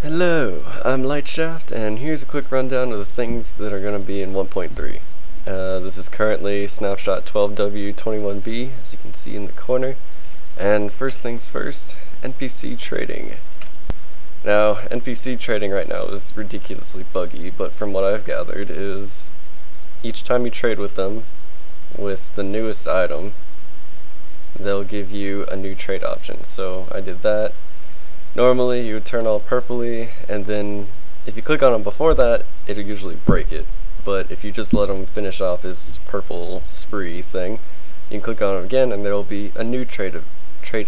Hello, I'm Lightshaft, and here's a quick rundown of the things that are going to be in 1.3. This is currently Snapshot 12w21b, as you can see in the corner. And first things first, NPC trading. Now, NPC trading right now is ridiculously buggy, but from what I've gathered is each time you trade with them, with the newest item, they'll give you a new trade option. So I did that. Normally you would turn all purpley, and then if you click on them before that, it'll usually break it. But if you just let them finish off his purple spree thing, you can click on them again and there will be a new trade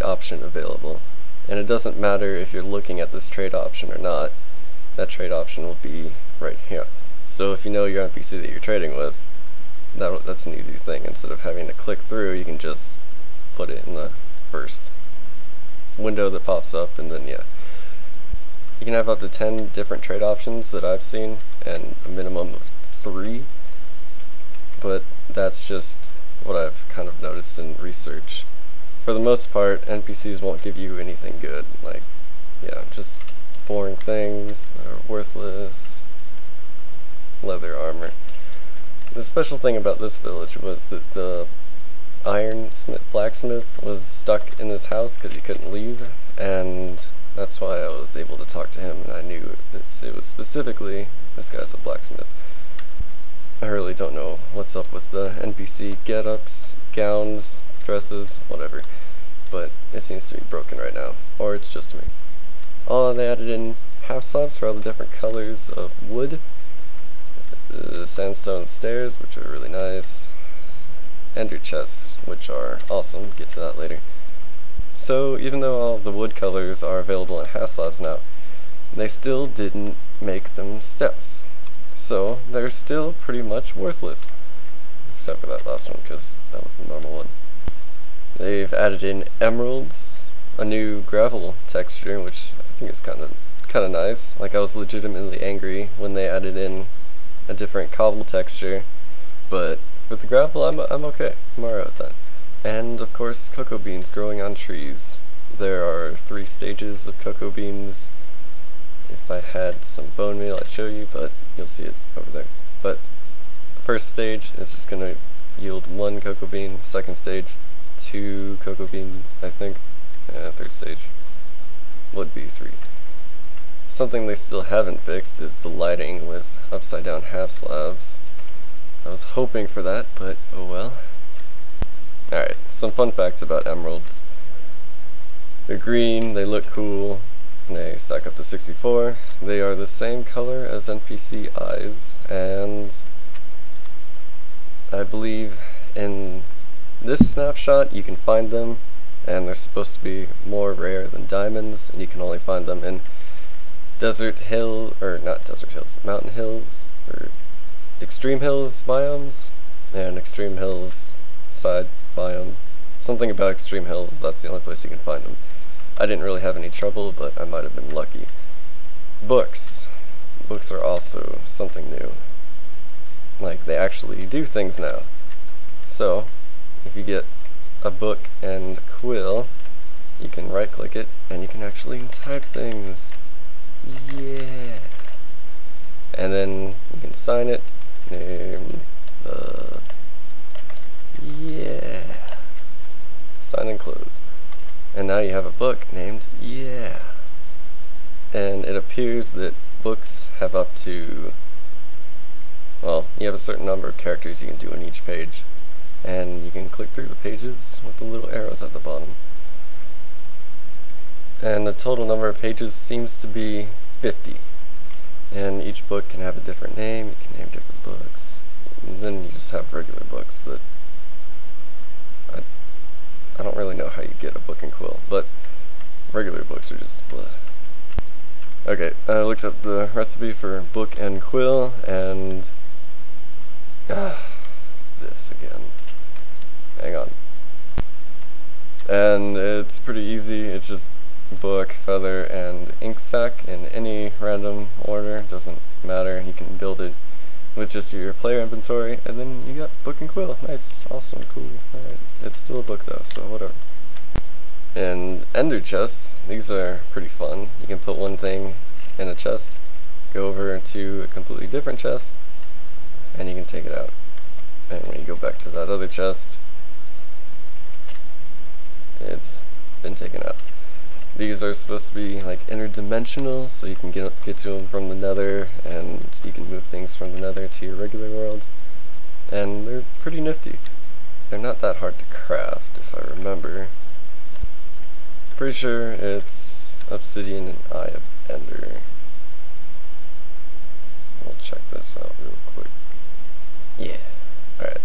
option available. And it doesn't matter if you're looking at this trade option or not, that trade option will be right here. So if you know your NPC that you're trading with, that's an easy thing. Instead of having to click through, you can just put it in the first window that pops up, and then yeah. You can have up to 10 different trade options that I've seen, and a minimum of 3, but that's just what I've kind of noticed in research. For the most part, NPCs won't give you anything good, like, yeah, just boring things that are worthless, leather armor. The special thing about this village was that the blacksmith was stuck in his house because he couldn't leave, and that's why I was able to talk to him, and I knew it was specifically this guy's a blacksmith. I really don't know what's up with the NPC get-ups, gowns, dresses, whatever, but it seems to be broken right now, or it's just me. They added in half slabs for all the different colors of wood, sandstone stairs, which are really nice, ender chests, which are awesome, get to that later. So even though all of the wood colors are available in half slabs now, they still didn't make them steps. So they're still pretty much worthless. Except for that last one, because that was the normal one. They've added in emeralds, a new gravel texture, which I think is kind of nice. Like, I was legitimately angry when they added in a different cobble texture, but with the gravel, I'm okay. I'm alright with that. And of course, cocoa beans growing on trees. There are 3 stages of cocoa beans. If I had some bone meal, I'd show you, but you'll see it over there. But the first stage is just going to yield 1 cocoa bean. Second stage, 2 cocoa beans, I think. And third stage would be 3. Something they still haven't fixed is the lighting with upside down half slabs. I was hoping for that, but oh well. Alright, some fun facts about emeralds. They're green, they look cool, and they stack up to 64. They are the same color as NPC eyes, and I believe in this snapshot you can find them, and they're supposed to be more rare than diamonds, and you can only find them in mountain hills, or extreme hills biomes, and extreme hills side biome. Something about extreme hills, that's the only place you can find them. I didn't really have any trouble, but I might have been lucky. Books. Books are also something new. Like, they actually do things now. So, if you get a book and quill, you can right click it, and you can actually type things. Yeah! And then you can sign it, name, yeah, sign and close. And now you have a book named Yeah. And it appears that books have up to, well, you have a certain number of characters you can do on each page, and you can click through the pages with the little arrows at the bottom. And the total number of pages seems to be 50. And each book can have a different name, you can name different books. And then you just have regular books that I don't really know how you get a book and quill, but regular books are just blah. Okay, I looked up the recipe for book and quill, and this again. Hang on. And it's pretty easy. It's just book, feather, and ink sac in any random order. Doesn't matter. You can build it with just your player inventory, and then you got book and quill. Nice, awesome, cool. Alright. It's still a book though, so whatever. And ender chests, these are pretty fun. You can put one thing in a chest, go over to a completely different chest, and you can take it out. And when you go back to that other chest, it's been taken out. These are supposed to be like interdimensional, so you can get to them from the nether, and you can move things from the nether to your regular world. And they're pretty nifty. They're not that hard to craft, if I remember. Pretty sure it's obsidian and Eye of Ender. We'll check this out real quick. Yeah. Alright.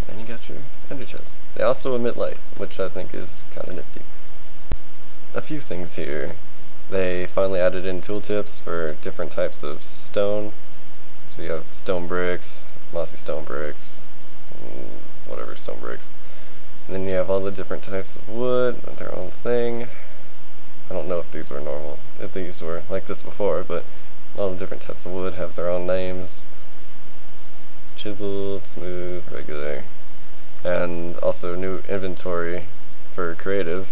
And you got your ender chest. They also emit light, which I think is kind of nifty. A few things here. They finally added in tooltips for different types of stone. So you have stone bricks, mossy stone bricks, whatever stone bricks. And then you have all the different types of wood and their own thing. I don't know if these were normal, if these were like this before, but all the different types of wood have their own names. Chiseled, smooth, regular. And also new inventory for creative.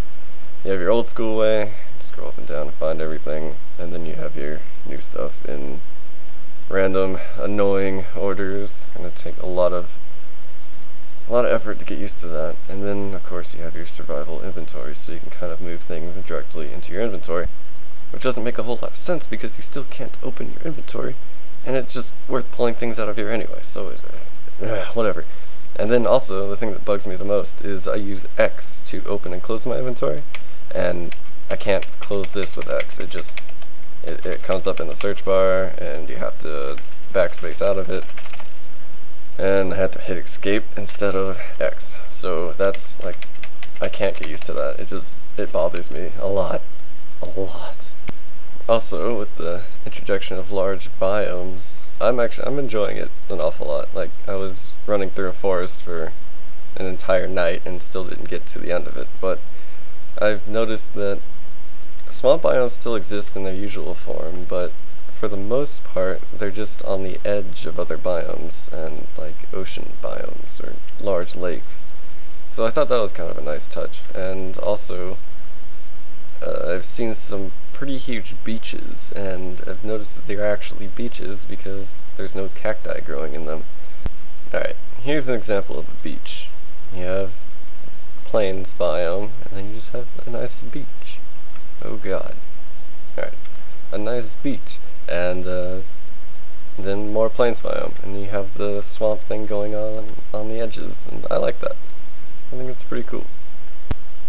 You have your old school way, just scroll up and down and find everything, and then you have your new stuff in random, annoying orders. Gonna take a lot of effort to get used to that. And then of course you have your survival inventory, so you can kind of move things directly into your inventory, which doesn't make a whole lot of sense because you still can't open your inventory, and it's just worth pulling things out of here anyway, so whatever. And then also the thing that bugs me the most is I use X to open and close my inventory, and I can't close this with X. It comes up in the search bar, and you have to backspace out of it, and I have to hit escape instead of X. So that's like, I can't get used to that. It bothers me a lot. Also, with the introduction of large biomes, I'm enjoying it an awful lot. Like, I was running through a forest for an entire night and still didn't get to the end of it, but I've noticed that small biomes still exist in their usual form, but for the most part, they're just on the edge of other biomes, and like ocean biomes or large lakes. So I thought that was kind of a nice touch. And also, I've seen some pretty huge beaches, and I've noticed that they're actually beaches because there's no cacti growing in them. Alright, here's an example of a beach. You have plains biome, and then you just have a nice beach. Oh god. Alright, a nice beach, and then more plains biome, and you have the swamp thing going on the edges, and I like that. I think it's pretty cool.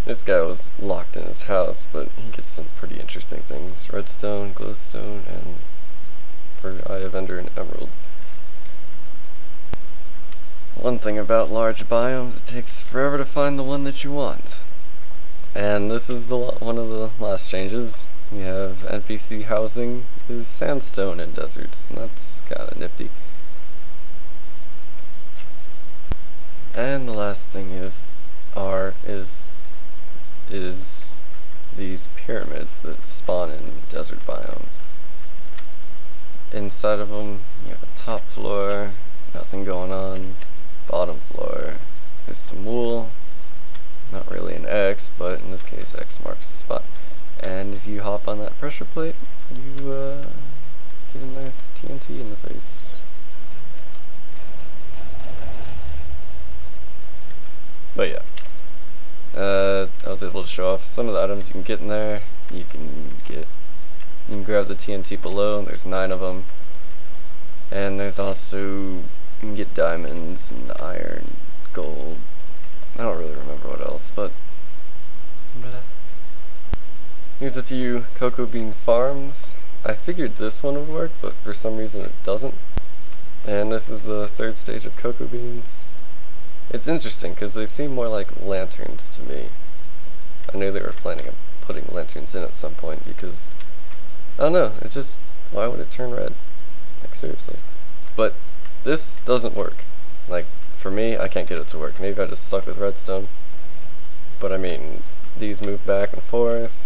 This guy was locked in his house, but he gets some pretty interesting things. Redstone, glowstone, and for Eye of Ender and emerald. One thing about large biomes, it takes forever to find the one that you want. And this is one of the last changes. We have NPC housing is sandstone in deserts, and that's kinda nifty. And the last thing is these pyramids that spawn in desert biomes. Inside of them, you have a top floor, nothing going on. Bottom floor, there's some wool, not really an X, but in this case X marks the spot. And if you hop on that pressure plate, you get a nice TNT in the face. But yeah, I was able to show off some of the items you can get in there. You can grab the TNT below, and there's 9 of them. And there's also, you can get diamonds and iron, gold. I don't really remember what else, but here's a few cocoa bean farms. I figured this one would work, but for some reason it doesn't. And this is the 3rd stage of cocoa beans. It's interesting because they seem more like lanterns to me. I knew they were planning on putting lanterns in at some point because, I don't know, it's just, why would it turn red? Like, seriously. But this doesn't work. Like, for me, I can't get it to work. Maybe I just suck with redstone. But I mean, these move back and forth.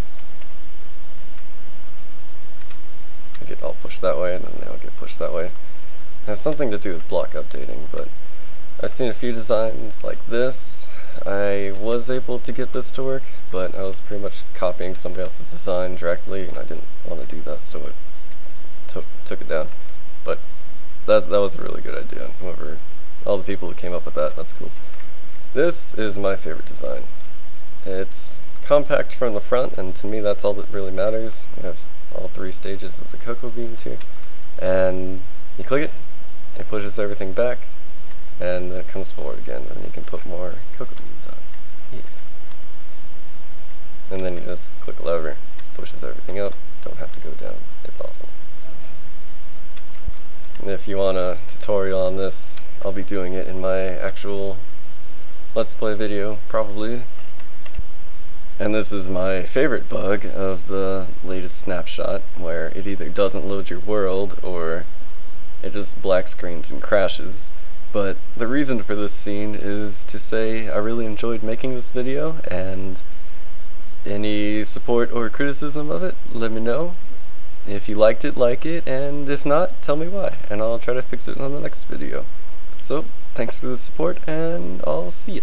I get all pushed that way, and then they'll get pushed that way. It has something to do with block updating, but I've seen a few designs like this. I was able to get this to work, but I was pretty much copying somebody else's design directly, and I didn't want to do that, so that was a really good idea. Whoever, all the people who came up with that, that's cool. This is my favorite design. It's compact from the front, and to me that's all that really matters. We have all 3 stages of the cocoa beans here, and you click it, it pushes everything back, and then it comes forward again, and you can put more cocoa beans on. Yeah. And then you just click a lever, pushes everything up, don't have to go down. It's awesome. And if you want a tutorial on this, I'll be doing it in my actual Let's Play video, probably. And this is my favorite bug of the latest snapshot, where it either doesn't load your world, or it just black screens and crashes. But the reason for this scene is to say I really enjoyed making this video, and any support or criticism of it, let me know. If you liked it, like it, and if not, tell me why, and I'll try to fix it on the next video. So, thanks for the support, and I'll see ya.